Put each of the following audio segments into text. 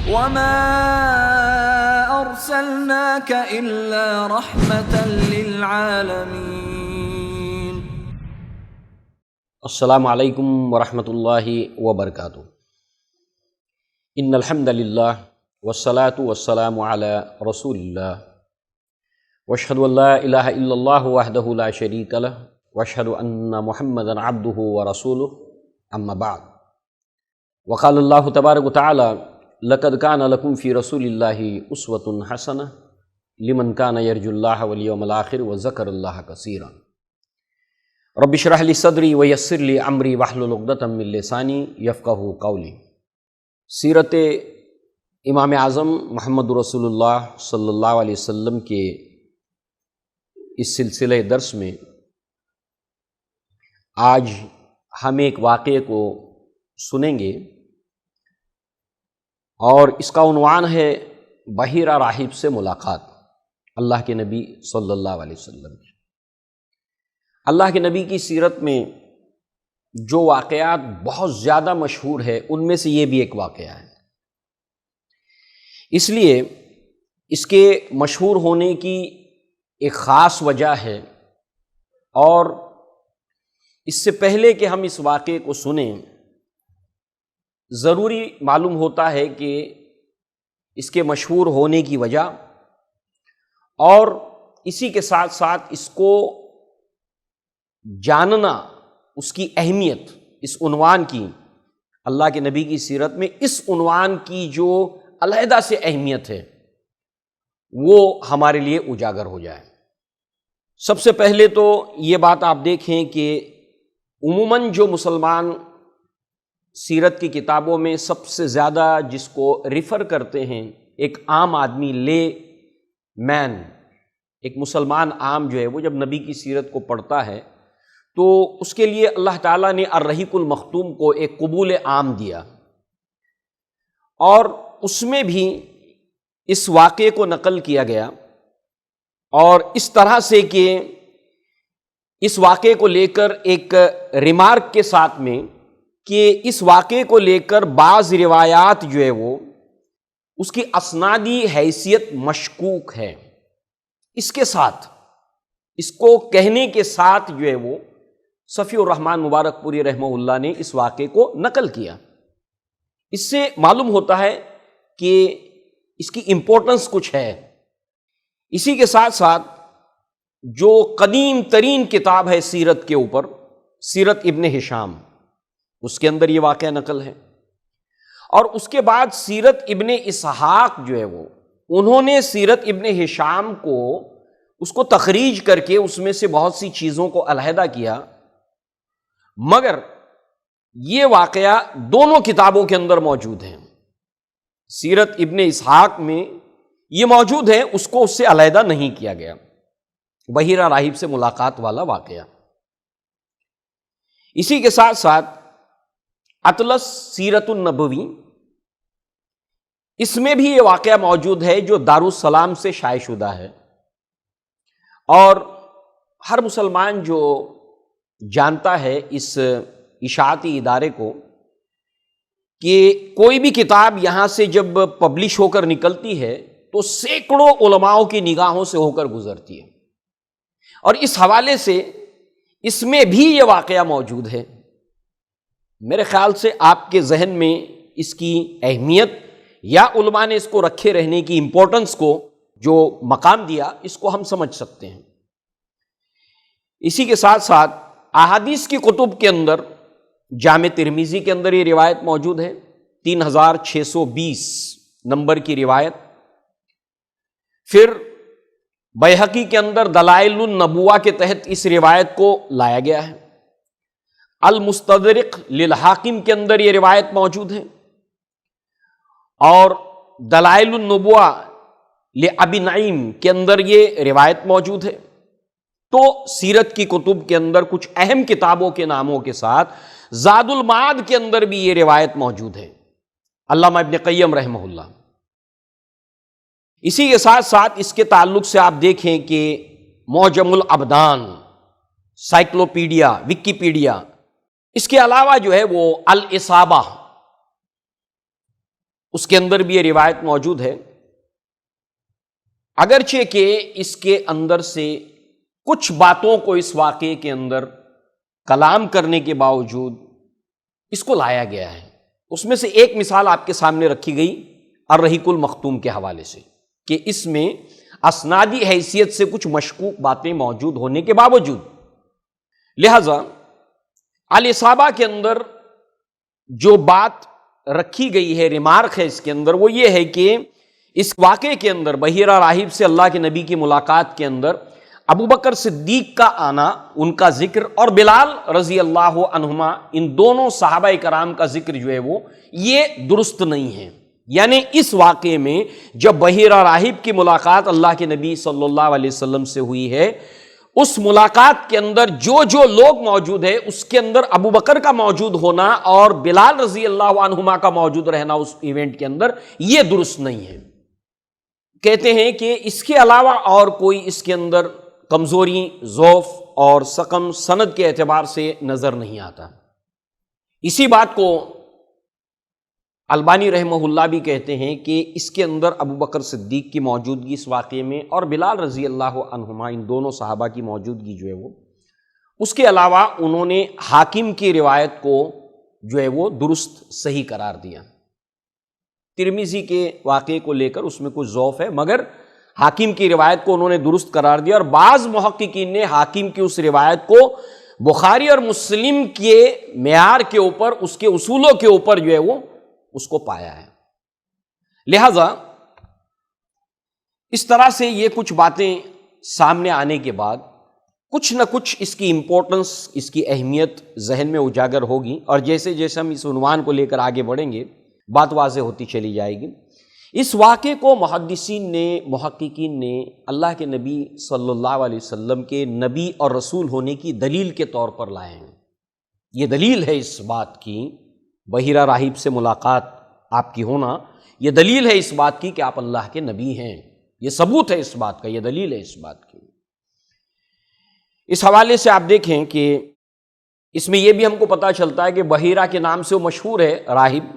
وما أرسلناك إلا رحمة للعالمين۔ السلام علیکم ورحمۃ اللہ وبرکاتہ۔ ان الحمد للہ والصلاة والسلام علی رسول اللہ واشہد ان لا الہ الا اللہ وحدہ لا شریک لہ واشہد ان محمدا عبدہ ورسولہ اما بعد۔ وقال اللہ تبارک وتعالی لقد کان لکم فی رسول اللہ اسوۃ حسنہ لمن کان یرجو اللہ والیوم الآخر وذکر اللہ کثیرا۔ رب اشرح لی صدری ویسر لی امری واحلل عقدۃ من لسانی یفقہوا قولی۔ سیرت امام اعظم محمد رسول اللہ صلی اللہ علیہ وسلم کے اس سلسلہ درس میں آج ہم ایک واقعے کو سنیں گے اور اس کا عنوان ہے بحیرہ راہب سے ملاقات، اللہ کے نبی صلی اللہ علیہ وسلم کی۔ اللہ کے نبی کی سیرت میں جو واقعات بہت زیادہ مشہور ہے ان میں سے یہ بھی ایک واقعہ ہے۔ اس لیے اس کے مشہور ہونے کی ایک خاص وجہ ہے، اور اس سے پہلے کہ ہم اس واقعے کو سنیں ضروری معلوم ہوتا ہے کہ اس کے مشہور ہونے کی وجہ اور اسی کے ساتھ ساتھ اس کو جاننا، اس کی اہمیت، اس عنوان کی، اللہ کے نبی کی سیرت میں اس عنوان کی جو علیحدہ سے اہمیت ہے وہ ہمارے لیے اجاگر ہو جائے۔ سب سے پہلے تو یہ بات آپ دیکھیں کہ عموماً جو مسلمان سیرت کی کتابوں میں سب سے زیادہ جس کو ریفر کرتے ہیں، ایک عام آدمی، لے مین، ایک مسلمان عام جو ہے وہ جب نبی کی سیرت کو پڑھتا ہے تو اس کے لیے اللہ تعالیٰ نے الرحیق المختوم کو ایک قبول عام دیا، اور اس میں بھی اس واقعے کو نقل کیا گیا، اور اس طرح سے کہ اس واقعے کو لے کر ایک ریمارک کے ساتھ میں کہ اس واقعے کو لے کر بعض روایات جو ہے وہ اس کی اسنادی حیثیت مشکوک ہے۔ اس کے ساتھ، اس کو کہنے کے ساتھ جو ہے وہ صفی الرحمن مبارک پوری رحمہ اللہ نے اس واقعے کو نقل کیا۔ اس سے معلوم ہوتا ہے کہ اس کی امپورٹنس کچھ ہے۔ اسی کے ساتھ ساتھ جو قدیم ترین کتاب ہے سیرت کے اوپر، سیرت ابن ہشام، اس کے اندر یہ واقعہ نقل ہے، اور اس کے بعد سیرت ابن اسحاق جو ہے وہ انہوں نے سیرت ابن ہشام کو اس کو تخریج کر کے اس میں سے بہت سی چیزوں کو علیحدہ کیا، مگر یہ واقعہ دونوں کتابوں کے اندر موجود ہے۔ سیرت ابن اسحاق میں یہ موجود ہے، اس کو اس سے علیحدہ نہیں کیا گیا، بحیرہ راہب سے ملاقات والا واقعہ۔ اسی کے ساتھ ساتھ اطلس سیرت النبوی، اس میں بھی یہ واقعہ موجود ہے جو دارالسلام سے شائع شدہ ہے، اور ہر مسلمان جو جانتا ہے اس اشاعتی ادارے کو کہ کوئی بھی کتاب یہاں سے جب پبلش ہو کر نکلتی ہے تو سینکڑوں علماؤں کی نگاہوں سے ہو کر گزرتی ہے، اور اس حوالے سے اس میں بھی یہ واقعہ موجود ہے۔ میرے خیال سے آپ کے ذہن میں اس کی اہمیت یا علماء نے اس کو رکھے رہنے کی امپورٹنس کو جو مقام دیا، اس کو ہم سمجھ سکتے ہیں۔ اسی کے ساتھ ساتھ احادیث کی کتب کے اندر جامع ترمذی کے اندر یہ روایت موجود ہے، 3620 نمبر کی روایت۔ پھر بیہقی کے اندر دلائل النبوہ کے تحت اس روایت کو لایا گیا ہے، المستدرک للحاکم کے اندر یہ روایت موجود ہے، اور دلائل النبوہ لابی نعیم کے اندر یہ روایت موجود ہے۔ تو سیرت کی کتب کے اندر کچھ اہم کتابوں کے ناموں کے ساتھ زاد المعاد کے اندر بھی یہ روایت موجود ہے، علامہ ابن قیم رحمہ اللہ۔ اسی کے ساتھ ساتھ اس کے تعلق سے آپ دیکھیں کہ معجم الابدان، سائیکلوپیڈیا، وکیپیڈیا، اس کے علاوہ جو ہے وہ الاصابہ، اس کے اندر بھی یہ روایت موجود ہے، اگرچہ کہ اس کے اندر سے کچھ باتوں کو اس واقعے کے اندر کلام کرنے کے باوجود اس کو لایا گیا ہے۔ اس میں سے ایک مثال آپ کے سامنے رکھی گئی الرحیق المختوم کے حوالے سے، کہ اس میں اسنادی حیثیت سے کچھ مشکوک باتیں موجود ہونے کے باوجود، لہذا الاصابہ کے اندر جو بات رکھی گئی ہے، ریمارک ہے اس کے اندر، وہ یہ ہے کہ اس واقعے کے اندر بحیرہ راہب سے اللہ کے نبی کی ملاقات کے اندر ابو بکر صدیق کا آنا، ان کا ذکر، اور بلال رضی اللہ عنہما، ان دونوں صحابہ کرام کا ذکر جو ہے وہ یہ درست نہیں ہے۔ یعنی اس واقعے میں جب بحیرہ راہب کی ملاقات اللہ کے نبی صلی اللہ علیہ وسلم سے ہوئی ہے، اس ملاقات کے اندر جو جو لوگ موجود ہیں، اس کے اندر ابو بکر کا موجود ہونا اور بلال رضی اللہ عنہما کا موجود رہنا اس ایونٹ کے اندر، یہ درست نہیں ہے۔ کہتے ہیں کہ اس کے علاوہ اور کوئی اس کے اندر کمزوری، ضعف اور سقم سند کے اعتبار سے نظر نہیں آتا۔ اسی بات کو البانی رحمہ اللہ بھی کہتے ہیں کہ اس کے اندر ابو بکر صدیق کی موجودگی اس واقعے میں اور بلال رضی اللہ عنہما، ان دونوں صحابہ کی موجودگی جو ہے وہ، اس کے علاوہ انہوں نے حاکم کی روایت کو جو ہے وہ درست صحیح قرار دیا۔ ترمذی کے واقعے کو لے کر اس میں کچھ ضعف ہے، مگر حاکم کی روایت کو انہوں نے درست قرار دیا، اور بعض محققین نے حاکم کی اس روایت کو بخاری اور مسلم کے معیار کے اوپر، اس کے اصولوں کے اوپر جو ہے وہ اس کو پایا ہے۔ لہذا اس طرح سے یہ کچھ باتیں سامنے آنے کے بعد کچھ نہ کچھ اس کی امپورٹنس، اس کی اہمیت ذہن میں اجاگر ہوگی، اور جیسے جیسے ہم اس عنوان کو لے کر آگے بڑھیں گے بات واضح ہوتی چلی جائے گی۔ اس واقعے کو محدثین نے، محققین نے اللہ کے نبی صلی اللہ علیہ وسلم کے نبی اور رسول ہونے کی دلیل کے طور پر لائے ہیں۔ یہ دلیل ہے اس بات کی، بحیرہ راہب سے ملاقات آپ کی ہونا، یہ دلیل ہے اس بات کی کہ آپ اللہ کے نبی ہیں، یہ ثبوت ہے اس بات کا، یہ دلیل ہے اس بات کی۔ اس حوالے سے آپ دیکھیں کہ اس میں یہ بھی ہم کو پتہ چلتا ہے کہ بحیرہ کے نام سے وہ مشہور ہے راہب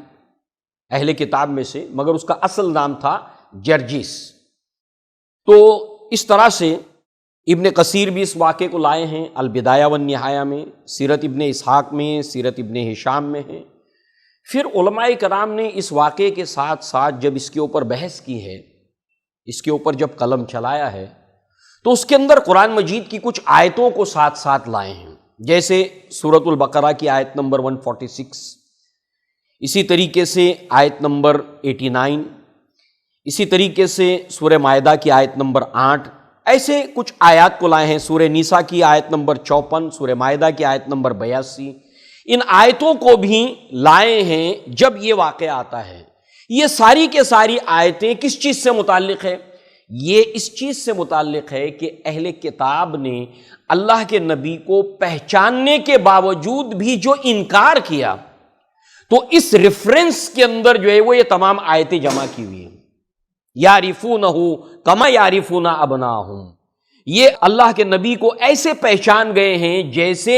اہل کتاب میں سے، مگر اس کا اصل نام تھا جرجیس۔ تو اس طرح سے ابن کثیر بھی اس واقعے کو لائے ہیں البدایہ والنہایہ میں، سیرت ابن اسحاق میں، سیرت ابن ہشام میں ہے۔ پھر علماء کرام نے اس واقعے کے ساتھ ساتھ جب اس کے اوپر بحث کی ہے، اس کے اوپر جب قلم چلایا ہے، تو اس کے اندر قرآن مجید کی کچھ آیتوں کو ساتھ ساتھ لائے ہیں، جیسے سورۃ البقرہ کی آیت نمبر 146، اسی طریقے سے آیت نمبر 89، اسی طریقے سے سورہ مائدہ کی آیت نمبر 8، ایسے کچھ آیات کو لائے ہیں، سورہ نساء کی آیت نمبر 54، سورہ مائدہ کی آیت نمبر 82۔ ان آیتوں کو بھی لائے ہیں جب یہ واقعہ آتا ہے۔ یہ ساری کے ساری آیتیں کس چیز سے متعلق ہے؟ یہ اس چیز سے متعلق ہے کہ اہل کتاب نے اللہ کے نبی کو پہچاننے کے باوجود بھی جو انکار کیا، تو اس ریفرنس کے اندر جو ہے وہ یہ تمام آیتیں جمع کی ہوئی ہیں۔ یعرفونہ کما یعرفون ابناہم، یہ اللہ کے نبی کو ایسے پہچان گئے ہیں جیسے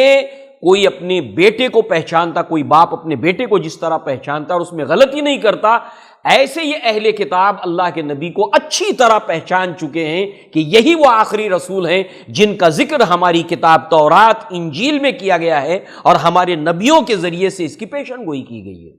کوئی اپنے بیٹے کو پہچانتا، کوئی باپ اپنے بیٹے کو جس طرح پہچانتا اور اس میں غلطی نہیں کرتا، ایسے یہ اہل کتاب اللہ کے نبی کو اچھی طرح پہچان چکے ہیں کہ یہی وہ آخری رسول ہیں جن کا ذکر ہماری کتاب تورات انجیل میں کیا گیا ہے اور ہمارے نبیوں کے ذریعے سے اس کی پیشن گوئی کی گئی ہے۔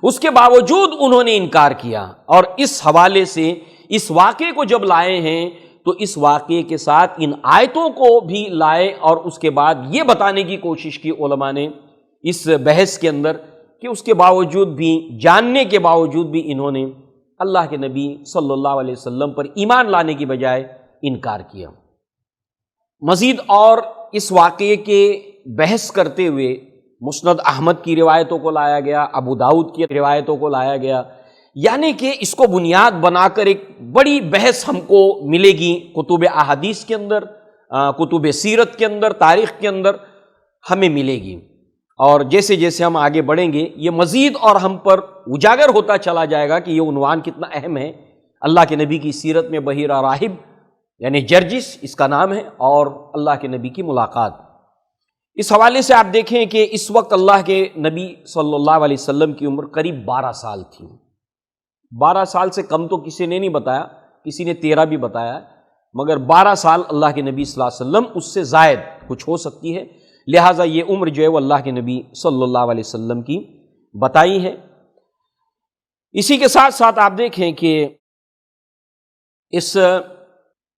اس کے باوجود انہوں نے انکار کیا، اور اس حوالے سے اس واقعے کو جب لائے ہیں تو اس واقعے کے ساتھ ان آیتوں کو بھی لائے، اور اس کے بعد یہ بتانے کی کوشش کی علماء نے اس بحث کے اندر کہ اس کے باوجود بھی، جاننے کے باوجود بھی انہوں نے اللہ کے نبی صلی اللہ علیہ وسلم پر ایمان لانے کی بجائے انکار کیا۔ مزید اور اس واقعے کے بحث کرتے ہوئے مسند احمد کی روایتوں کو لایا گیا، ابو داؤد کی روایتوں کو لایا گیا، یعنی کہ اس کو بنیاد بنا کر ایک بڑی بحث ہم کو ملے گی کتب احادیث کے اندر، کتب سیرت کے اندر، تاریخ کے اندر ہمیں ملے گی، اور جیسے جیسے ہم آگے بڑھیں گے یہ مزید اور ہم پر اجاگر ہوتا چلا جائے گا کہ یہ عنوان کتنا اہم ہے۔ اللہ کے نبی کی سیرت میں بحیرہ راہب یعنی جرجس اس کا نام ہے، اور اللہ کے نبی کی ملاقات۔ اس حوالے سے آپ دیکھیں کہ اس وقت اللہ کے نبی صلی اللہ علیہ وسلم کی عمر قریب 12 سال تھی، 12 سال سے کم تو کسی نے نہیں بتایا، کسی نے 13 بھی بتایا ہے، مگر 12 سال اللہ کے نبی صلی اللہ علیہ وسلم، اس سے زائد کچھ ہو سکتی ہے، لہٰذا یہ عمر جو ہے وہ اللہ کے نبی صلی اللہ علیہ وسلم کی بتائی ہے۔ اسی کے ساتھ ساتھ آپ دیکھیں کہ اس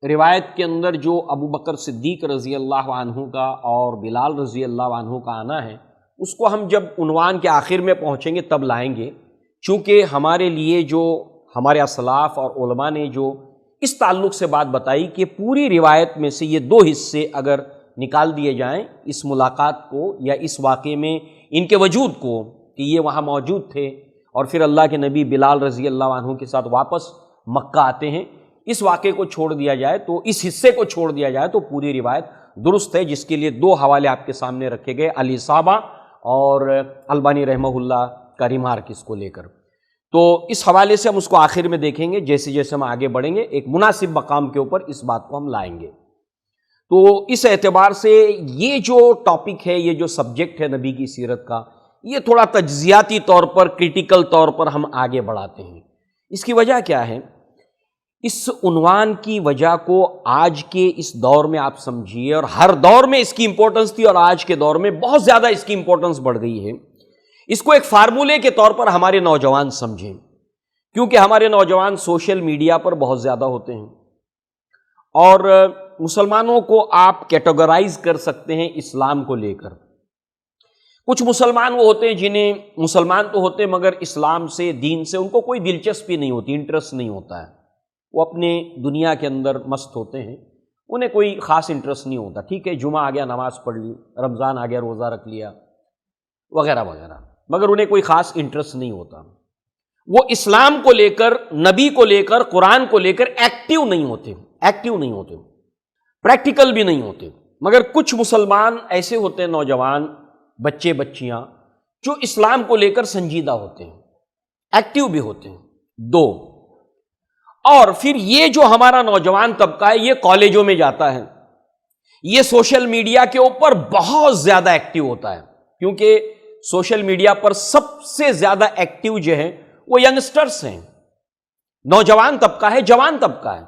روایت کے اندر جو ابو بکر صدیق رضی اللہ عنہ کا اور بلال رضی اللہ عنہ کا آنا ہے، اس کو ہم جب عنوان کے آخر میں پہنچیں گے تب لائیں گے، چونکہ ہمارے لیے جو ہمارے اسلاف اور علماء نے جو اس تعلق سے بات بتائی کہ پوری روایت میں سے یہ 2 حصے اگر نکال دیے جائیں اس ملاقات کو یا اس واقعے میں ان کے وجود کو کہ یہ وہاں موجود تھے اور پھر اللہ کے نبی بلال رضی اللہ عنہ کے ساتھ واپس مکہ آتے ہیں، اس واقعے کو چھوڑ دیا جائے تو اس حصے کو چھوڑ دیا جائے تو پوری روایت درست ہے، جس کے لیے 2 حوالے آپ کے سامنے رکھے گئے، الاصابہ اور البانی رحمہ اللہ کا ریمارک اس کو لے کر۔ تو اس حوالے سے ہم اس کو آخر میں دیکھیں گے، جیسے جیسے ہم آگے بڑھیں گے ایک مناسب مقام کے اوپر اس بات کو ہم لائیں گے۔ تو اس اعتبار سے یہ جو ٹاپک ہے، یہ جو سبجیکٹ ہے نبی کی سیرت کا، یہ تھوڑا تجزیاتی طور پر، کریٹیکل طور پر ہم آگے بڑھاتے ہیں۔ اس کی وجہ کیا ہے؟ اس عنوان کی وجہ کو آج کے اس دور میں آپ سمجھیے، اور ہر دور میں اس کی امپورٹنس تھی اور آج کے دور میں بہت زیادہ اس کی امپورٹنس بڑھ گئی ہے۔ اس کو ایک فارمولے کے طور پر ہمارے نوجوان سمجھیں، کیونکہ ہمارے نوجوان سوشل میڈیا پر بہت زیادہ ہوتے ہیں، اور مسلمانوں کو آپ کیٹیگرائز کر سکتے ہیں اسلام کو لے کر۔ کچھ مسلمان وہ ہوتے ہیں جنہیں مسلمان تو ہوتے مگر اسلام سے، دین سے ان کو کوئی دلچسپی نہیں ہوتی، انٹرسٹ نہیں ہوتا ہے، وہ اپنے دنیا کے اندر مست ہوتے ہیں، انہیں کوئی خاص انٹرسٹ نہیں ہوتا۔ ٹھیک ہے، جمعہ آ گیا نماز پڑھ لی، رمضان آ گیا روزہ رکھ لیا وغیرہ وغیرہ، مگر انہیں کوئی خاص انٹرسٹ نہیں ہوتا۔ وہ اسلام کو لے کر، نبی کو لے کر، قرآن کو لے کر ایکٹیو نہیں ہوتے، پریکٹیکل بھی نہیں ہوتے۔ مگر کچھ مسلمان ایسے ہوتے ہیں، نوجوان بچے بچیاں، جو اسلام کو لے کر سنجیدہ ہوتے ہیں، ایکٹیو بھی ہوتے ہیں۔ 2، اور پھر یہ جو ہمارا نوجوان طبقہ ہے یہ کالجوں میں جاتا ہے، یہ سوشل میڈیا کے اوپر بہت زیادہ ایکٹیو ہوتا ہے، کیونکہ سوشل میڈیا پر سب سے زیادہ ایکٹیو جو ہیں وہ ینگسٹرز ہیں، نوجوان طبقہ ہے، جوان طبقہ ہے۔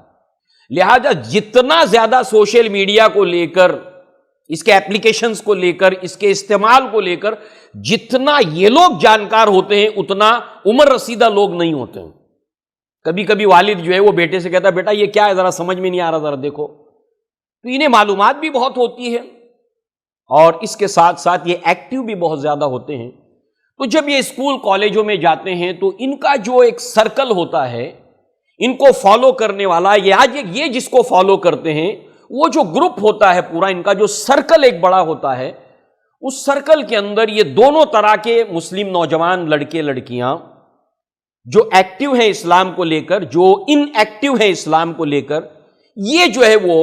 لہذا جتنا زیادہ سوشل میڈیا کو لے کر، اس کے اپلیکیشنز کو لے کر، اس کے استعمال کو لے کر جتنا یہ لوگ جانکار ہوتے ہیں اتنا عمر رسیدہ لوگ نہیں ہوتے ہیں۔ کبھی کبھی والد جو ہے وہ بیٹے سے کہتا ہے بیٹا یہ کیا ہے، ذرا سمجھ میں نہیں آ رہا، ذرا دیکھو۔ تو انہیں معلومات بھی بہت ہوتی ہے اور اس کے ساتھ ساتھ یہ ایکٹیو بھی بہت زیادہ ہوتے ہیں۔ تو جب یہ اسکول کالجوں میں جاتے ہیں تو ان کا جو ایک سرکل ہوتا ہے، ان کو فالو کرنے والا، یہ جس کو فالو کرتے ہیں، وہ جو گروپ ہوتا ہے پورا، ان کا جو سرکل ایک بڑا ہوتا ہے، اس سرکل کے اندر یہ دونوں طرح کے مسلم نوجوان لڑکے لڑکیاں جو ایکٹیو ہیں اسلام کو لے کر، جو ان ایکٹیو ہیں اسلام کو لے کر، یہ جو ہے وہ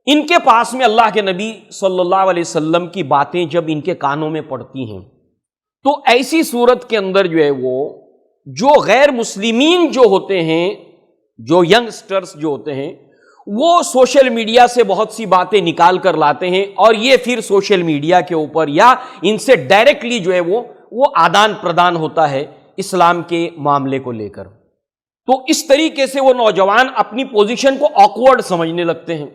ان کے پاس میں اللہ کے نبی صلی اللہ علیہ وسلم کی باتیں جب ان کے کانوں میں پڑتی ہیں تو ایسی صورت کے اندر جو ہے وہ جو غیر مسلمین جو ہوتے ہیں، جو ینگسٹرز جو ہوتے ہیں، وہ سوشل میڈیا سے بہت سی باتیں نکال کر لاتے ہیں اور یہ پھر سوشل میڈیا کے اوپر یا ان سے ڈائریکٹلی جو ہے وہ آدان پردان ہوتا ہے اسلام کے معاملے کو لے کر۔ تو اس طریقے سے وہ نوجوان اپنی پوزیشن کو آکورڈ سمجھنے لگتے ہیں،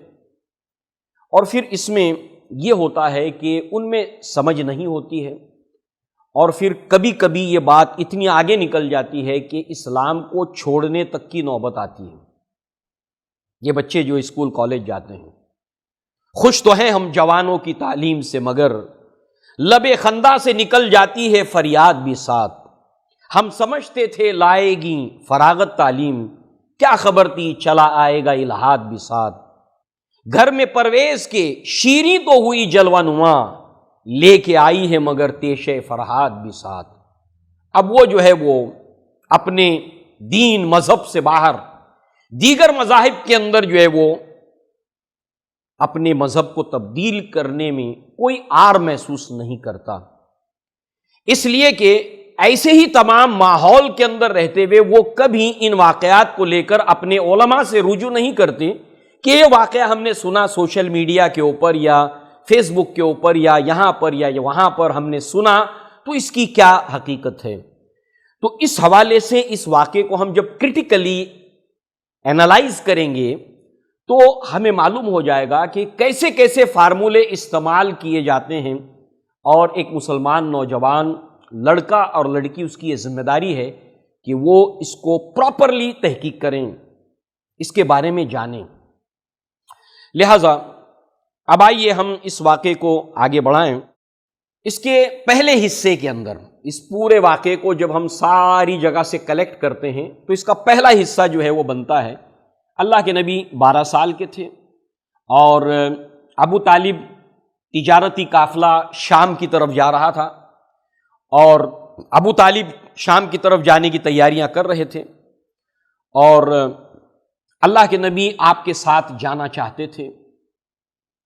اور پھر اس میں یہ ہوتا ہے کہ ان میں سمجھ نہیں ہوتی ہے، اور پھر کبھی کبھی یہ بات اتنی آگے نکل جاتی ہے کہ اسلام کو چھوڑنے تک کی نوبت آتی ہے۔ یہ بچے جو اسکول کالج جاتے ہیں، خوش تو ہیں ہم جوانوں کی تعلیم سے، مگر لب خندہ سے نکل جاتی ہے فریاد بھی ساتھ۔ ہم سمجھتے تھے لائے گی فراغت تعلیم، کیا خبر تھی چلا آئے گا الہاد بھی ساتھ۔ گھر میں پرویز کے شیریں تو ہوئی جلوہ نما، لے کے آئی ہے مگر تیشے فرحات بھی ساتھ۔ اب وہ جو ہے وہ اپنے دین مذہب سے باہر دیگر مذاہب کے اندر جو ہے وہ اپنے مذہب کو تبدیل کرنے میں کوئی آر محسوس نہیں کرتا، اس لیے کہ ایسے ہی تمام ماحول کے اندر رہتے ہوئے وہ کبھی ان واقعات کو لے کر اپنے علماء سے رجوع نہیں کرتے کہ یہ واقعہ ہم نے سنا سوشل میڈیا کے اوپر یا فیس بک کے اوپر یا یہاں پر یا وہاں پر ہم نے سنا، تو اس کی کیا حقیقت ہے۔ تو اس حوالے سے اس واقعے کو ہم جب کرٹیکلی اینالائز کریں گے تو ہمیں معلوم ہو جائے گا کہ کیسے کیسے فارمولے استعمال کیے جاتے ہیں، اور ایک مسلمان نوجوان لڑکا اور لڑکی، اس کی یہ ذمہ داری ہے کہ وہ اس کو پراپرلی تحقیق کریں، اس کے بارے میں جانیں۔ لہذا اب آئیے ہم اس واقعے کو آگے بڑھائیں۔ اس کے پہلے حصے کے اندر، اس پورے واقعے کو جب ہم ساری جگہ سے کلیکٹ کرتے ہیں تو اس کا پہلا حصہ جو ہے وہ بنتا ہے، اللہ کے نبی 12 سال کے تھے اور ابو طالب تجارتی قافلہ شام کی طرف جا رہا تھا، اور ابو طالب شام کی طرف جانے کی تیاریاں کر رہے تھے، اور اللہ کے نبی آپ کے ساتھ جانا چاہتے تھے،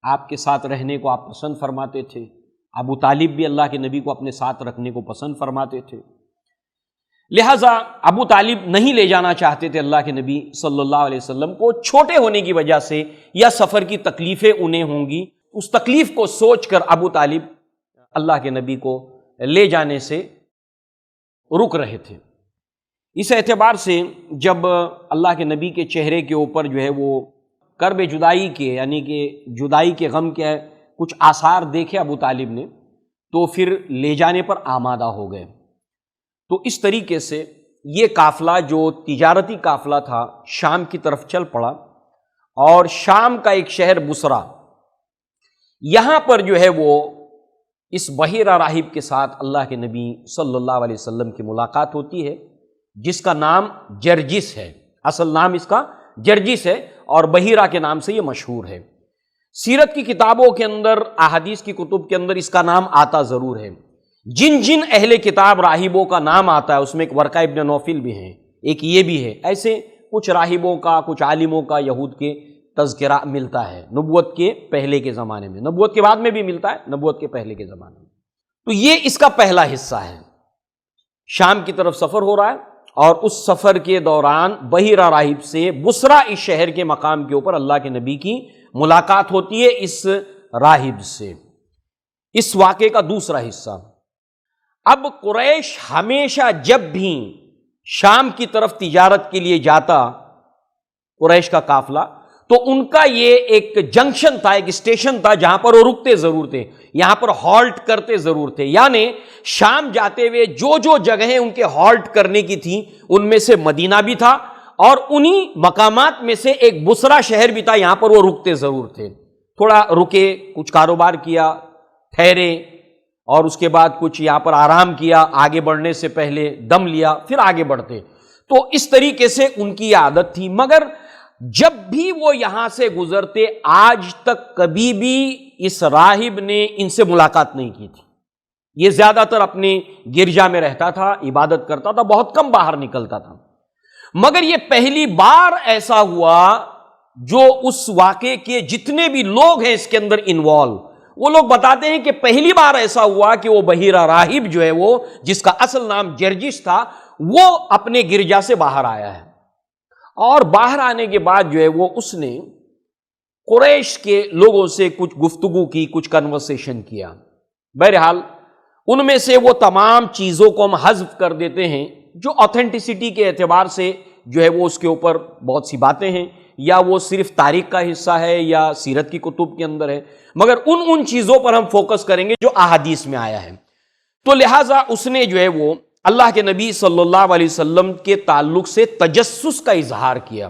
آپ کے ساتھ رہنے کو آپ پسند فرماتے تھے۔ ابو طالب بھی اللہ کے نبی کو اپنے ساتھ رکھنے کو پسند فرماتے تھے، لہٰذا ابو طالب نہیں لے جانا چاہتے تھے اللہ کے نبی صلی اللہ علیہ وسلم کو، چھوٹے ہونے کی وجہ سے یا سفر کی تکلیفیں انہیں ہوں گی، اس تکلیف کو سوچ کر ابو طالب اللہ کے نبی کو لے جانے سے رک رہے تھے۔ اس اعتبار سے جب اللہ کے نبی کے چہرے کے اوپر جو ہے وہ کرب جدائی کے، یعنی کہ جدائی کے غم کے کچھ آثار دیکھے ابو طالب نے، تو پھر لے جانے پر آمادہ ہو گئے۔ تو اس طریقے سے یہ قافلہ جو تجارتی قافلہ تھا شام کی طرف چل پڑا، اور شام کا ایک شہر بصرہ، یہاں پر جو ہے وہ اس بحیرہ راہب کے ساتھ اللہ کے نبی صلی اللہ علیہ وسلم کی ملاقات ہوتی ہے، جس کا نام جرجس ہے، اصل نام اس کا جرجس ہے، اور بحیرہ کے نام سے یہ مشہور ہے۔ سیرت کی کتابوں کے اندر، احادیث کی کتب کے اندر اس کا نام آتا ضرور ہے۔ جن جن اہل کتاب راہبوں کا نام آتا ہے اس میں ایک ورقہ ابن نوفل بھی ہیں، ایک یہ بھی ہے، ایسے کچھ راہبوں کا، کچھ عالموں کا یہود کے تذکرہ ملتا ہے نبوت کے پہلے کے زمانے میں، نبوت کے بعد میں بھی ملتا ہے، نبوت کے پہلے کے زمانے میں۔ تو یہ اس کا پہلا حصہ ہے، شام کی طرف سفر ہو رہا ہے، اور اس سفر کے دوران بحیرہ راہب سے بصرہ اس شہر کے مقام کے اوپر اللہ کے نبی کی ملاقات ہوتی ہے اس راہب سے۔ اس واقعے کا دوسرا حصہ، اب قریش ہمیشہ جب بھی شام کی طرف تجارت کے لیے جاتا قریش کا قافلہ، تو ان کا یہ ایک جنکشن تھا، ایک اسٹیشن تھا جہاں پر وہ رکتے ضرور تھے، یہاں پر ہالٹ کرتے ضرور تھے، یعنی شام جاتے ہوئے جو جو جگہیں ان کے ہالٹ کرنے کی تھیں ان میں سے مدینہ بھی تھا، اور انہی مقامات میں سے ایک بصرہ شہر بھی تھا، یہاں پر وہ رکتے ضرور تھے، تھوڑا رکے، کچھ کاروبار کیا، ٹھہرے، اور اس کے بعد کچھ یہاں پر آرام کیا، آگے بڑھنے سے پہلے دم لیا، پھر آگے بڑھتے۔ تو اس طریقے سے ان کی عادت تھی، مگر جب بھی وہ یہاں سے گزرتے، آج تک کبھی بھی اس راہب نے ان سے ملاقات نہیں کی تھی۔ یہ زیادہ تر اپنے گرجا میں رہتا تھا، عبادت کرتا تھا، بہت کم باہر نکلتا تھا، مگر یہ پہلی بار ایسا ہوا جو اس واقعے کے جتنے بھی لوگ ہیں اس کے اندر انوالو، وہ لوگ بتاتے ہیں کہ پہلی بار ایسا ہوا کہ وہ بحیرہ راہب جو ہے وہ، جس کا اصل نام جرجس تھا، وہ اپنے گرجا سے باہر آیا ہے، اور باہر آنے کے بعد جو ہے وہ اس نے قریش کے لوگوں سے کچھ گفتگو کی، کچھ کنورسیشن کیا۔ بہرحال ان میں سے وہ تمام چیزوں کو ہم حذف کر دیتے ہیں جو آتھینٹسٹی کے اعتبار سے جو ہے وہ اس کے اوپر بہت سی باتیں ہیں، یا وہ صرف تاریخ کا حصہ ہے یا سیرت کی کتب کے اندر ہے، مگر ان چیزوں پر ہم فوکس کریں گے جو احادیث میں آیا ہے۔ تو لہٰذا اس نے جو ہے وہ اللہ کے نبی صلی اللہ علیہ وسلم کے تعلق سے تجسس کا اظہار کیا۔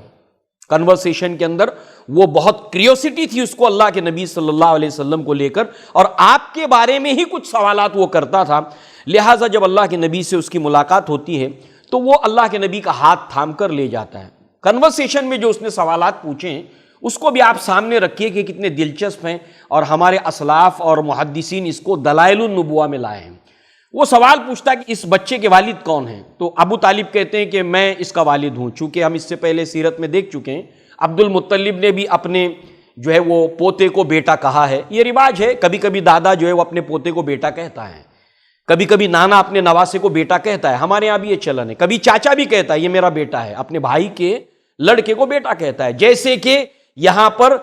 کنورسیشن کے اندر وہ بہت کریوسٹی تھی اس کو اللہ کے نبی صلی اللہ علیہ وسلم کو لے کر، اور آپ کے بارے میں ہی کچھ سوالات وہ کرتا تھا۔ لہٰذا جب اللہ کے نبی سے اس کی ملاقات ہوتی ہے تو وہ اللہ کے نبی کا ہاتھ تھام کر لے جاتا ہے۔ کنورسیشن میں جو اس نے سوالات پوچھے ہیں اس کو بھی آپ سامنے رکھیے کہ کتنے دلچسپ ہیں، اور ہمارے اسلاف اور محدثین اس کو دلائل النبوہ میں لائے ہیں۔ وہ سوال پوچھتا ہے کہ اس بچے کے والد کون ہیں؟ تو ابو طالب کہتے ہیں کہ میں اس کا والد ہوں، چونکہ ہم اس سے پہلے سیرت میں دیکھ چکے ہیں عبد المطلب نے بھی اپنے جو ہے وہ پوتے کو بیٹا کہا ہے۔ یہ رواج ہے، کبھی کبھی دادا جو ہے وہ اپنے پوتے کو بیٹا کہتا ہے، کبھی کبھی نانا اپنے نواسے کو بیٹا کہتا ہے، ہمارے یہاں بھی یہ چلن ہے۔ کبھی چاچا بھی کہتا ہے یہ میرا بیٹا ہے، اپنے بھائی کے لڑکے کو بیٹا کہتا ہے، جیسے کہ یہاں پر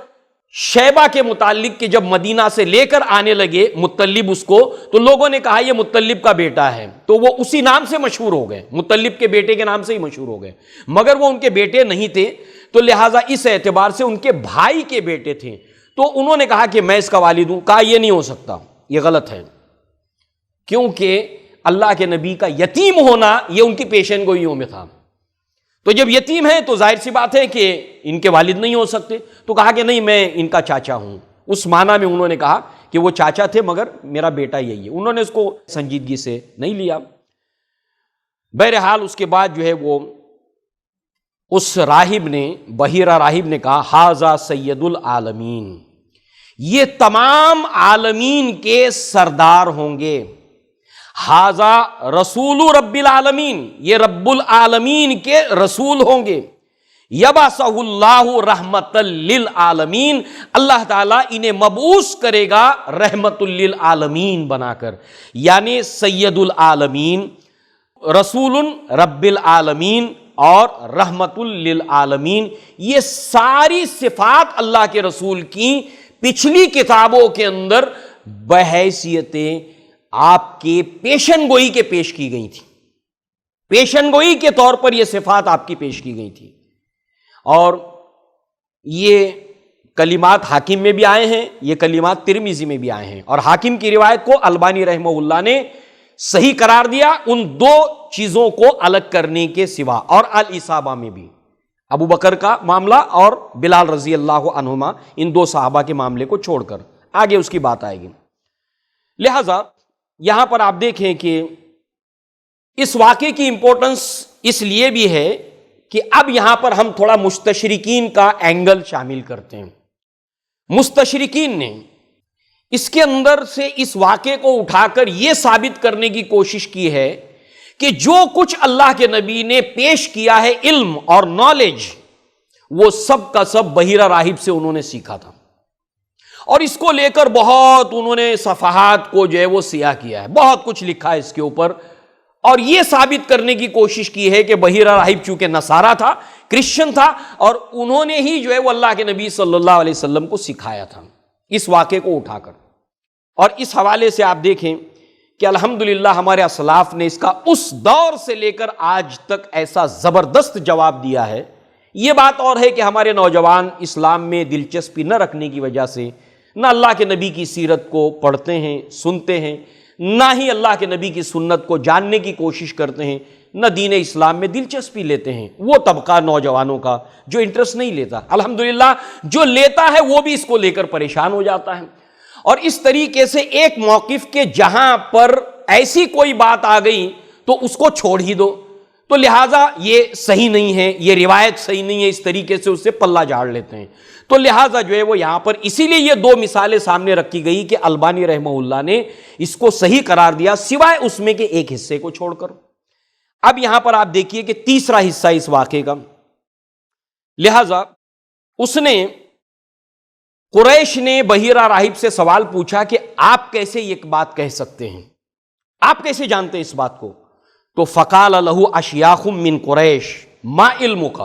شیبہ کے متعلق کہ جب مدینہ سے لے کر آنے لگے مطلب اس کو، تو لوگوں نے کہا یہ مطلب کا بیٹا ہے، تو وہ اسی نام سے مشہور ہو گئے، مطلب کے بیٹے کے نام سے ہی مشہور ہو گئے، مگر وہ ان کے بیٹے نہیں تھے، تو لہٰذا اس اعتبار سے ان کے بھائی کے بیٹے تھے، تو انہوں نے کہا کہ میں اس کا والد ہوں۔ کہا یہ نہیں ہو سکتا، یہ غلط ہے، کیونکہ اللہ کے نبی کا یتیم ہونا یہ ان کی پیشن گوئیوں میں تھا، تو جب یتیم ہے تو ظاہر سی بات ہے کہ ان کے والد نہیں ہو سکتے، تو کہا کہ نہیں میں ان کا چاچا ہوں، اس معنی میں انہوں نے کہا کہ وہ چاچا تھے مگر میرا بیٹا یہی ہے، انہوں نے اس کو سنجیدگی سے نہیں لیا۔ بہرحال اس کے بعد جو ہے وہ اس راہب نے، بحیرہ راہب نے کہا ھذا سید العالمین، یہ تمام عالمین کے سردار ہوں گے، ھذا رسول رب العالمین، یہ رب العالمین کے رسول ہوں گے، یبعثہ اللہ رحمت للعالمین، اللہ تعالیٰ انہیں مبعوث کرے گا رحمت للعالمین بنا کر، یعنی سید العالمین، رسول رب العالمین اور رحمت للعالمین، یہ ساری صفات اللہ کے رسول کی پچھلی کتابوں کے اندر بحیثیت آپ کے پیشن گوئی کے پیش کی گئی تھی، پیشن گوئی کے طور پر یہ صفات آپ کی پیش کی گئی تھی، اور یہ کلمات حاکم میں بھی آئے ہیں، یہ کلمات ترمذی میں بھی آئے ہیں، اور حاکم کی روایت کو البانی رحمہ اللہ نے صحیح قرار دیا ان دو چیزوں کو الگ کرنے کے سوا، اور الاصابہ میں بھی ابو بکر کا معاملہ اور بلال رضی اللہ عنہما، ان دو صحابہ کے معاملے کو چھوڑ کر آگے اس کی بات آئے گی۔ لہذا یہاں پر آپ دیکھیں کہ اس واقعے کی امپورٹنس اس لیے بھی ہے کہ اب یہاں پر ہم تھوڑا مستشرقین کا اینگل شامل کرتے ہیں۔ مستشرقین نے اس کے اندر سے اس واقعے کو اٹھا کر یہ ثابت کرنے کی کوشش کی ہے کہ جو کچھ اللہ کے نبی نے پیش کیا ہے علم اور نالج، وہ سب کا سب بحیرہ راہب سے انہوں نے سیکھا تھا، اور اس کو لے کر بہت انہوں نے صفحات کو جو ہے وہ سیاہ کیا ہے، بہت کچھ لکھا ہے اس کے اوپر، اور یہ ثابت کرنے کی کوشش کی ہے کہ بحیرہ راہب چونکہ نصارہ تھا، کرسچن تھا، اور انہوں نے ہی جو ہے وہ اللہ کے نبی صلی اللہ علیہ وسلم کو سکھایا تھا اس واقعے کو اٹھا کر۔ اور اس حوالے سے آپ دیکھیں کہ الحمدللہ ہمارے اسلاف نے اس کا اس دور سے لے کر آج تک ایسا زبردست جواب دیا ہے۔ یہ بات اور ہے کہ ہمارے نوجوان اسلام میں دلچسپی نہ رکھنے کی وجہ سے نہ اللہ کے نبی کی سیرت کو پڑھتے ہیں، سنتے ہیں، نہ ہی اللہ کے نبی کی سنت کو جاننے کی کوشش کرتے ہیں، نہ دین اسلام میں دلچسپی لیتے ہیں۔ وہ طبقہ نوجوانوں کا جو انٹرسٹ نہیں لیتا، الحمدللہ جو لیتا ہے وہ بھی اس کو لے کر پریشان ہو جاتا ہے، اور اس طریقے سے ایک موقف کے جہاں پر ایسی کوئی بات آ گئی تو اس کو چھوڑ ہی دو، تو لہٰذا یہ صحیح نہیں ہے، یہ روایت صحیح نہیں ہے، اس طریقے سے اس سے پلہ جھاڑ لیتے ہیں۔ تو لہٰذا جو ہے وہ یہاں پر اسی لیے یہ دو مثالیں سامنے رکھی گئی کہ البانی رحمہ اللہ نے اس کو صحیح قرار دیا سوائے اس میں کہ ایک حصے کو چھوڑ کر۔ اب یہاں پر آپ دیکھیے کہ تیسرا حصہ اس واقعے کا، لہٰذا اس نے قریش نے بحیرہ راہب سے سوال پوچھا کہ آپ کیسے یہ بات کہہ سکتے ہیں، آپ کیسے جانتے ہیں اس بات کو؟ تو فقال لہ اشیاخ من قریش ما علمک،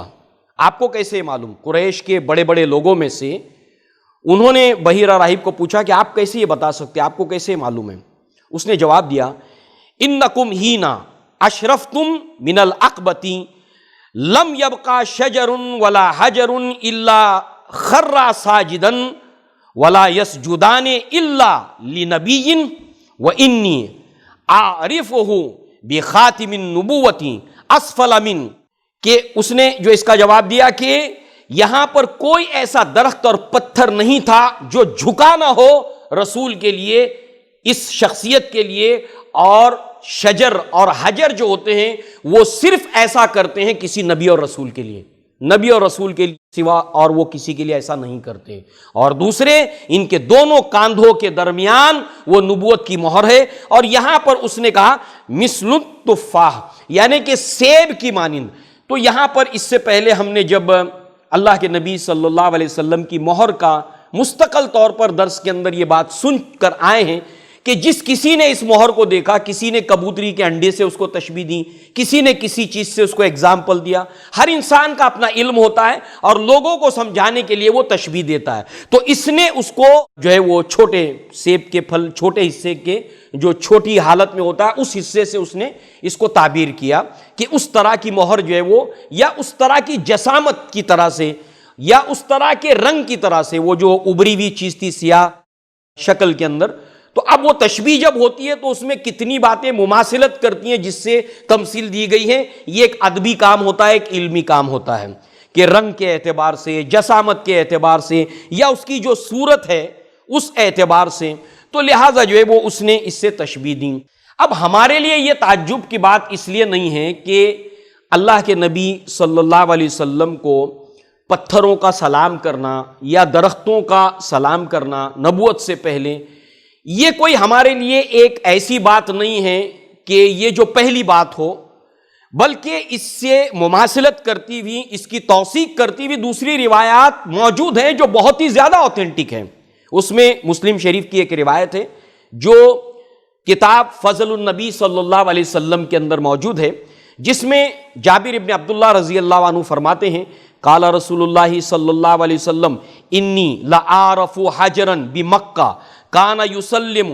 آپ کو کیسے معلوم؟ قریش کے بڑے بڑے لوگوں میں سے انہوں نے بحیرہ راہب کو پوچھا کہ آپ کیسے یہ بتا سکتے، آپ کو کیسے معلوم ہے؟ اس نے جواب دیا انکم ہینا اشرفتم من العقبۃ لم یبقى شجر ولا حجر الا خر ساجدا ولا يسجدان الا لنبی وانی اعرفہ بخاتم النبوۃ اسفل من، کہ اس نے جو اس کا جواب دیا کہ یہاں پر کوئی ایسا درخت اور پتھر نہیں تھا جو جھکا نہ ہو رسول کے لیے، اس شخصیت کے لیے، اور شجر اور حجر جو ہوتے ہیں وہ صرف ایسا کرتے ہیں کسی نبی اور رسول کے لیے، نبی اور رسول کے سوا اور وہ کسی کے لیے ایسا نہیں کرتے، اور دوسرے ان کے دونوں کاندھوں کے درمیان وہ نبوت کی مہر ہے، اور یہاں پر اس نے کہا مثل التفاح، یعنی کہ سیب کی مانند۔ تو یہاں پر اس سے پہلے ہم نے جب اللہ کے نبی صلی اللہ علیہ وسلم کی مہر کا مستقل طور پر درس کے اندر یہ بات سن کر آئے ہیں کہ جس کسی نے اس مہر کو دیکھا، کسی نے کبوتری کے انڈے سے اس کو تشبیہ دی، کسی نے کسی چیز سے اس کو ایگزامپل دیا. ہر انسان کا اپنا علم ہوتا ہے اور لوگوں کو سمجھانے کے لیے وہ تشبیہ دیتا ہے. تو اس نے اس کو جو ہے وہ چھوٹے سیب کے پھل چھوٹے حصے کے جو چھوٹی حالت میں ہوتا ہے اس حصے سے اس نے اس کو تعبیر کیا کہ اس طرح کی مہر جو ہے وہ، یا اس طرح کی جسامت کی طرح سے، یا اس طرح کے رنگ کی طرح سے، وہ جو ابری ہوئی چیز تھی سیاہ شکل کے اندر. تو اب وہ تشبیہ جب ہوتی ہے تو اس میں کتنی باتیں مماثلت کرتی ہیں جس سے تمثیل دی گئی ہے. یہ ایک ادبی کام ہوتا ہے، ایک علمی کام ہوتا ہے کہ رنگ کے اعتبار سے، جسامت کے اعتبار سے، یا اس کی جو صورت ہے اس اعتبار سے. تو لہٰذا جو ہے وہ اس نے اس سے تشبیہ دی. اب ہمارے لیے یہ تعجب کی بات اس لیے نہیں ہے کہ اللہ کے نبی صلی اللہ علیہ وسلم کو پتھروں کا سلام کرنا یا درختوں کا سلام کرنا نبوت سے پہلے، یہ کوئی ہمارے لیے ایک ایسی بات نہیں ہے کہ یہ جو پہلی بات ہو، بلکہ اس سے مماثلت کرتی ہوئی، اس کی توثیق کرتی ہوئی دوسری روایات موجود ہیں جو بہت ہی زیادہ اوتھینٹک ہیں. اس میں مسلم شریف کی ایک روایت ہے جو کتاب فضل النبی صلی اللہ علیہ وسلم کے اندر موجود ہے، جس میں جابر ابن عبداللہ رضی اللہ عنہ فرماتے ہیں قال رسول اللہ صلی اللہ علیہ وسلم انی لعارف حجرا بمکہ کان یسلم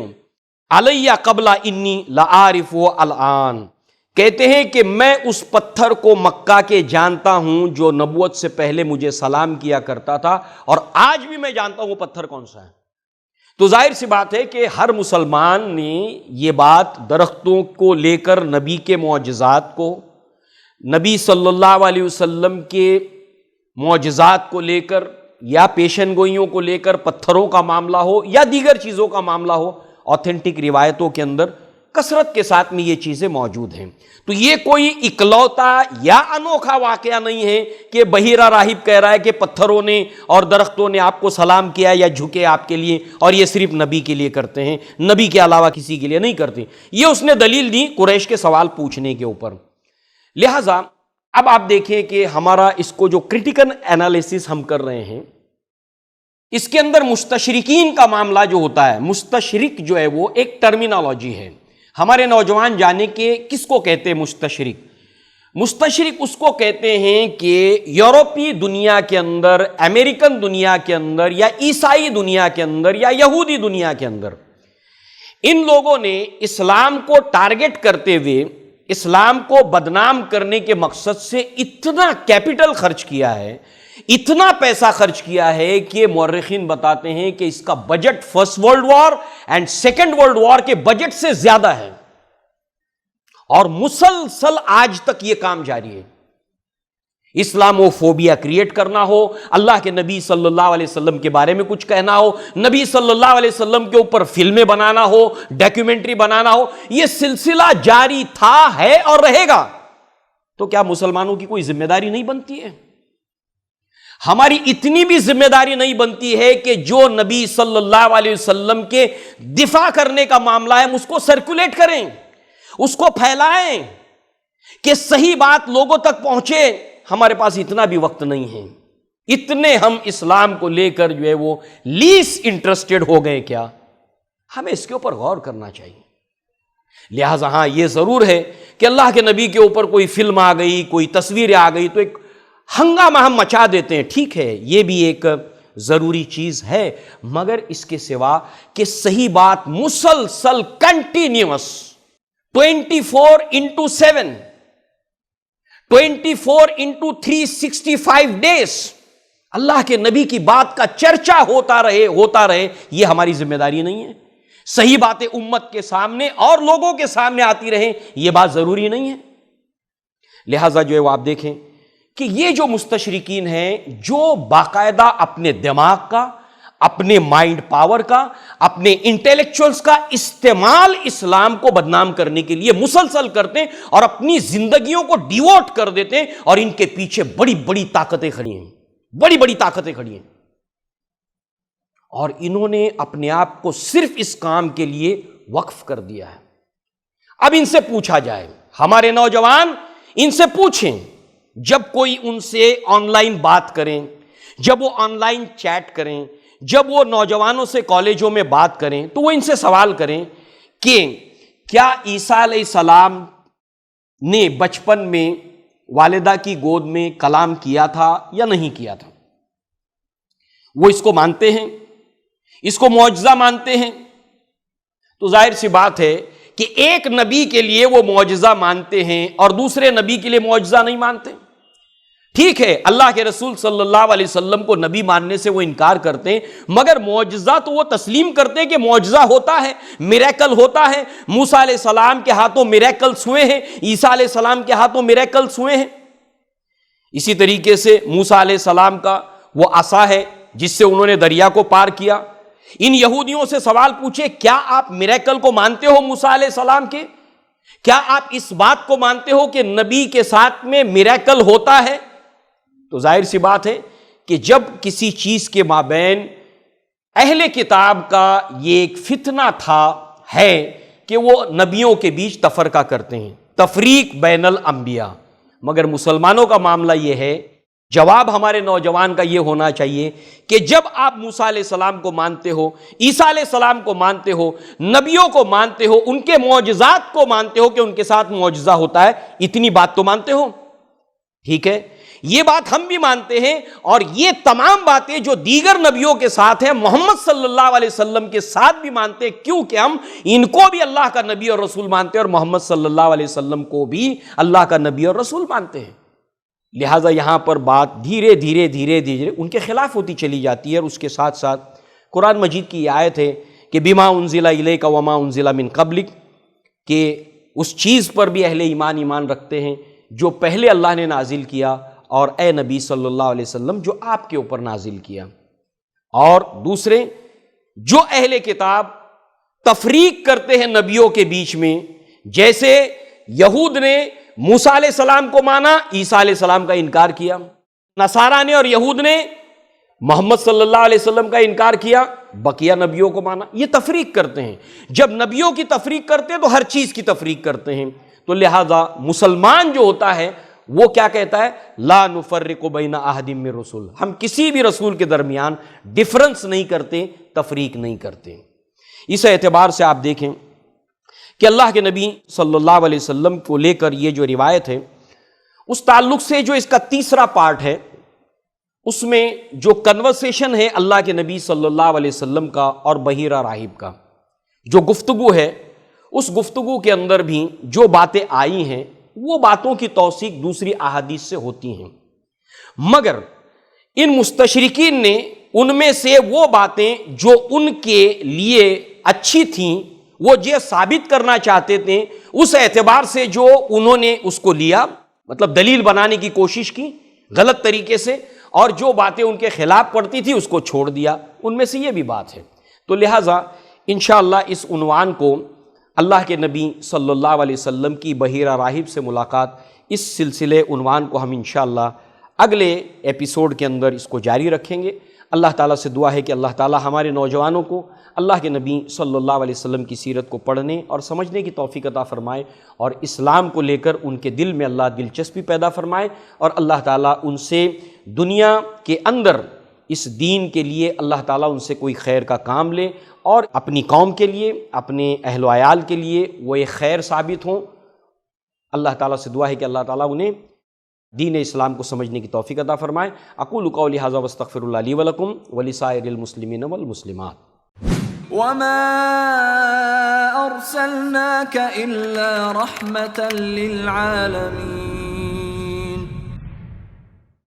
علی قبل انی لعارف الان. کہتے ہیں کہ میں اس پتھر کو مکہ کے جانتا ہوں جو نبوت سے پہلے مجھے سلام کیا کرتا تھا، اور آج بھی میں جانتا ہوں وہ پتھر کون سا ہے. تو ظاہر سی بات ہے کہ ہر مسلمان نے یہ بات درختوں کو لے کر، نبی کے معجزات کو، نبی صلی اللہ علیہ وسلم کے معجزات کو لے کر، یا پیشن گوئیوں کو لے کر، پتھروں کا معاملہ ہو یا دیگر چیزوں کا معاملہ ہو، اوتھینٹک روایتوں کے اندر کثرت کے ساتھ میں یہ چیزیں موجود ہیں. تو یہ کوئی اکلوتا یا انوکھا واقعہ نہیں ہے کہ بحیرہ راہب کہہ رہا ہے کہ پتھروں نے اور درختوں نے آپ کو سلام کیا یا جھکے آپ کے لیے، اور یہ صرف نبی کے لیے کرتے ہیں، نبی کے علاوہ کسی کے لیے نہیں کرتے. یہ اس نے دلیل دی قریش کے سوال پوچھنے کے اوپر. لہٰذا اب آپ دیکھیں کہ ہمارا اس کو جو کرٹیکل انالیسس ہم کر رہے ہیں، اس کے اندر مستشرقین کا معاملہ جو ہوتا ہے، مستشرق جو ہے وہ ایک ٹرمینالوجی ہے. ہمارے نوجوان جانے کے کس کو کہتے ہیں مستشرق؟ مستشرق اس کو کہتے ہیں کہ یورپی دنیا کے اندر، امریکن دنیا کے اندر، یا عیسائی دنیا کے اندر، یا یہودی دنیا کے اندر ان لوگوں نے اسلام کو ٹارگٹ کرتے ہوئے، اسلام کو بدنام کرنے کے مقصد سے اتنا کیپٹل خرچ کیا ہے، اتنا پیسہ خرچ کیا ہے کہ مورخین بتاتے ہیں کہ اس کا budget first world war and second world war کے بجٹ سے زیادہ ہے، اور مسلسل آج تک یہ کام جاری ہے. اسلامو فوبیا کریٹ کرنا ہو، اللہ کے نبی صلی اللہ علیہ وسلم کے بارے میں کچھ کہنا ہو، نبی صلی اللہ علیہ وسلم کے اوپر فلمیں بنانا ہو، ڈاکیومنٹری بنانا ہو، یہ سلسلہ جاری تھا، ہے اور رہے گا. تو کیا مسلمانوں کی کوئی ذمہ داری نہیں بنتی ہے؟ ہماری اتنی بھی ذمہ داری نہیں بنتی ہے کہ جو نبی صلی اللہ علیہ وسلم کے دفاع کرنے کا معاملہ ہے اس کو سرکولیٹ کریں، اس کو پھیلائیں کہ صحیح بات لوگوں تک پہنچے. ہمارے پاس اتنا بھی وقت نہیں ہے. اتنے ہم اسلام کو لے کر جو ہے وہ لیس انٹرسٹڈ ہو گئے کیا؟ ہمیں اس کے اوپر غور کرنا چاہیے. لہٰذا ہاں یہ ضرور ہے کہ اللہ کے نبی کے اوپر کوئی فلم آ گئی، کوئی تصویریں آ گئی تو ایک ہنگامہ ہم مچا دیتے ہیں، ٹھیک ہے، یہ بھی ایک ضروری چیز ہے، مگر اس کے سوا کہ صحیح بات مسلسل کنٹینیوس 24/7 24/365 ڈیز اللہ کے نبی کی بات کا چرچا ہوتا رہے، یہ ہماری ذمہ داری نہیں ہے. صحیح باتیں امت کے سامنے اور لوگوں کے سامنے آتی رہیں، یہ بات ضروری نہیں ہے. لہٰذا جو ہے وہ آپ دیکھیں کہ یہ جو مستشرقین ہیں، جو باقاعدہ اپنے دماغ کا، اپنے مائنڈ پاور کا، اپنے انٹیلیکچوئلز کا استعمال اسلام کو بدنام کرنے کے لیے مسلسل کرتے ہیں اور اپنی زندگیوں کو ڈیووٹ کر دیتے ہیں، اور ان کے پیچھے بڑی بڑی طاقتیں کھڑی ہیں، بڑی بڑی طاقتیں کھڑی ہیں، اور انہوں نے اپنے آپ کو صرف اس کام کے لیے وقف کر دیا ہے. اب ان سے پوچھا جائے، ہمارے نوجوان ان سے پوچھیں، جب کوئی ان سے آن لائن بات کریں، جب وہ آن لائن چیٹ کریں، جب وہ نوجوانوں سے کالجوں میں بات کریں، تو وہ ان سے سوال کریں کہ کیا عیسیٰ علیہ السلام نے بچپن میں والدہ کی گود میں کلام کیا تھا یا نہیں کیا تھا؟ وہ اس کو مانتے ہیں، اس کو معجزہ مانتے ہیں۔ تو ظاہر سی بات ہے کہ ایک نبی کے لیے وہ معجزہ مانتے ہیں اور دوسرے نبی کے لیے معجزہ نہیں مانتے۔ ٹھیک ہے، اللہ کے رسول صلی اللہ علیہ وسلم کو نبی ماننے سے وہ انکار کرتے ہیں، مگر معجزہ تو وہ تسلیم کرتے ہیں کہ معجزہ ہوتا ہے، میریکل ہوتا ہے۔ موسیٰ علیہ السلام کے ہاتھوں میریکلز ہوئے ہیں، عیسیٰ علیہ السلام کے ہاتھوں میریکلز ہوئے ہیں۔ اسی طریقے سے موسیٰ علیہ السلام کا وہ عصا ہے جس سے انہوں نے دریا کو پار کیا۔ ان یہودیوں سے سوال پوچھے، کیا آپ میریکل کو مانتے ہو موسیٰ علیہ السلام کے؟ کیا آپ اس بات کو مانتے ہو کہ نبی کے ساتھ میں میریکل ہوتا ہے؟ تو ظاہر سی بات ہے کہ جب کسی چیز کے مابین اہل کتاب کا یہ ایک فتنہ تھا ہے کہ وہ نبیوں کے بیچ تفرقہ کرتے ہیں، تفریق بین الانبیاء، مگر مسلمانوں کا معاملہ یہ ہے، جواب ہمارے نوجوان کا یہ ہونا چاہیے کہ جب آپ موسیٰ علیہ السلام کو مانتے ہو، عیسیٰ علیہ السلام کو مانتے ہو، نبیوں کو مانتے ہو، ان کے معجزات کو مانتے ہو کہ ان کے ساتھ معجزہ ہوتا ہے، اتنی بات تو مانتے ہو، ٹھیک ہے؟ یہ بات ہم بھی مانتے ہیں، اور یہ تمام باتیں جو دیگر نبیوں کے ساتھ ہیں محمد صلی اللہ علیہ وسلم کے ساتھ بھی مانتے ہیں، کیونکہ ہم ان کو بھی اللہ کا نبی اور رسول مانتے ہیں اور محمد صلی اللہ علیہ وسلم کو بھی اللہ کا نبی اور رسول مانتے ہیں۔ لہٰذا یہاں پر بات دھیرے دھیرے ان کے خلاف ہوتی چلی جاتی ہے، اور اس کے ساتھ ساتھ قرآن مجید کی یہ آیت ہے کہ بما انزل الیک وما انزل من قبلک، کہ اس چیز پر بھی اہل ایمان رکھتے ہیں جو پہلے اللہ نے نازل کیا، اور اے نبی صلی اللہ علیہ وسلم جو آپ کے اوپر نازل کیا۔ اور دوسرے جو اہل کتاب تفریق کرتے ہیں نبیوں کے بیچ میں، جیسے یہود نے موسیٰ علیہ السلام کو مانا، عیسیٰ علیہ السلام کا انکار کیا، نصارہ نے اور یہود نے محمد صلی اللہ علیہ وسلم کا انکار کیا، بقیہ نبیوں کو مانا۔ یہ تفریق کرتے ہیں، جب نبیوں کی تفریق کرتے ہیں تو ہر چیز کی تفریق کرتے ہیں۔ تو لہذا مسلمان جو ہوتا ہے وہ کیا کہتا ہے؟ لا نفرق بین احد من رسول، ہم کسی بھی رسول کے درمیان ڈفرنس نہیں کرتے، تفریق نہیں کرتے۔ اس اعتبار سے آپ دیکھیں کہ اللہ کے نبی صلی اللہ علیہ وسلم کو لے کر یہ جو روایت ہے، اس تعلق سے جو اس کا تیسرا پارٹ ہے، اس میں جو کنورسیشن ہے اللہ کے نبی صلی اللہ علیہ وسلم کا اور بحیرہ راہب کا، جو گفتگو ہے، اس گفتگو کے اندر بھی جو باتیں آئی ہیں وہ باتوں کی توثیق دوسری احادیث سے ہوتی ہیں، مگر ان مستشرکین نے ان میں سے وہ باتیں جو ان کے لیے اچھی تھیں وہ یہ ثابت کرنا چاہتے تھے، اس اعتبار سے جو انہوں نے اس کو لیا، مطلب دلیل بنانے کی کوشش کی غلط طریقے سے، اور جو باتیں ان کے خلاف پڑتی تھی اس کو چھوڑ دیا، ان میں سے یہ بھی بات ہے۔ تو لہٰذا انشاءاللہ اس عنوان کو، اللہ کے نبی صلی اللہ علیہ وسلم کی بحیرہ راہب سے ملاقات، اس سلسلے عنوان کو ہم انشاءاللہ اگلے ایپیسوڈ کے اندر اس کو جاری رکھیں گے۔ اللہ تعالیٰ سے دعا ہے کہ اللہ تعالیٰ ہمارے نوجوانوں کو اللہ کے نبی صلی اللہ علیہ وسلم کی سیرت کو پڑھنے اور سمجھنے کی توفیق عطا فرمائے، اور اسلام کو لے کر ان کے دل میں اللہ دلچسپی پیدا فرمائے، اور اللہ تعالیٰ ان سے دنیا کے اندر اس دین کے لیے اللہ تعالیٰ ان سے کوئی خیر کا کام لے، اور اپنی قوم کے لیے، اپنے اہل و عیال کے لیے وہ ایک خیر ثابت ہوں۔ اللہ تعالیٰ سے دعا ہے کہ اللہ تعالیٰ انہیں دین اسلام کو سمجھنے کی توفیق عطا فرمائے۔ اقول قولی ھذا واستغفر اللہ لی ولکم ولسائر المسلمین والمسلمات۔ وما أرسلناك إلا رحمة للعالمين